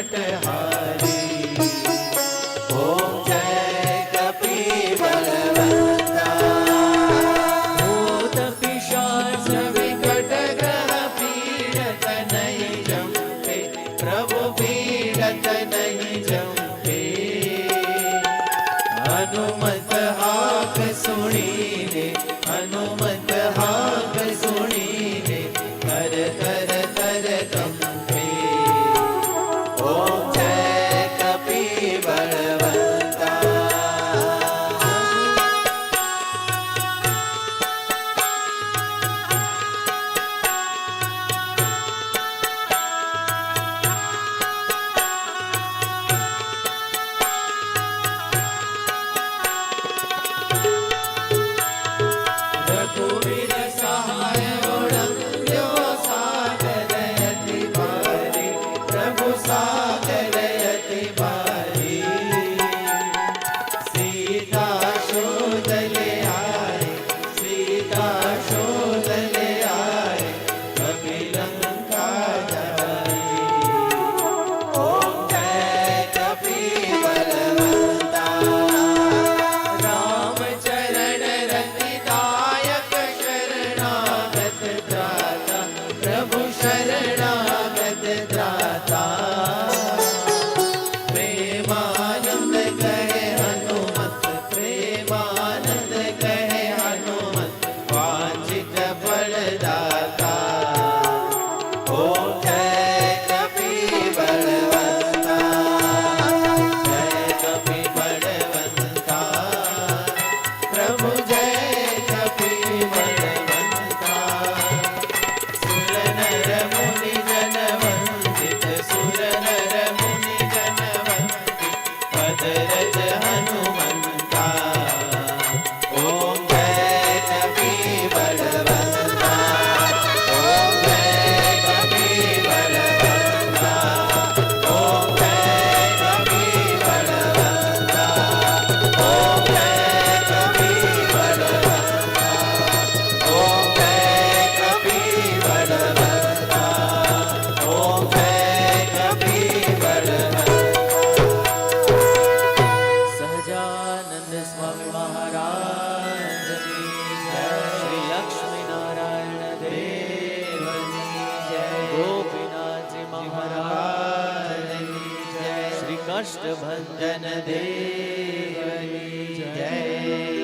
संकटहारी। ओम जय कपिबलवंता। भूत पिशाच विकट ग्रह पीड़त नहीं जमते, प्रभु पीड़त नहीं जमते। हनुमत हाक सुनीने, हनुमत हाक सुनीने, कर कर कर कंपे। ओम जय कपिबलवंता। रघुवीर सहाय उड़ंग्यो सागर अति भारी, प्रभु सागर अति भारी। सीता शोध ले आए, सीता शोध ले आए, कपि लंका जाई। ओम जय कपिबलवंता। राम चरण रति दायक शरणागत त्राता, प्रभु शरणागत त्राता। प्रेमानंद कहे हनुमत, प्रेमानंद कहे हनुमत, वांछित फलदाता। ओम जय कपिबलवंता। जय कपिबलवंता। प्रभु जय कपिबलवंता। सुर नर मुनि जन वंदित, सुर नर मुनि जन वंदित, भद्रज हनुमंता। ओम जय कपिबलवंता। ओम जय कपिबलवंता। ओम जय कपिबलवंता। ओम जय कपिबलवंता। ओम जय कपिबलवंता। ओम जय कपिबलवंता। सहजानंद स्वामी महाराज की जय। श्री लक्ष्मी नारायण देव की जय। गोपीनाथ जी महाराज की जय। श्री कष्ट भंजन देव की जय।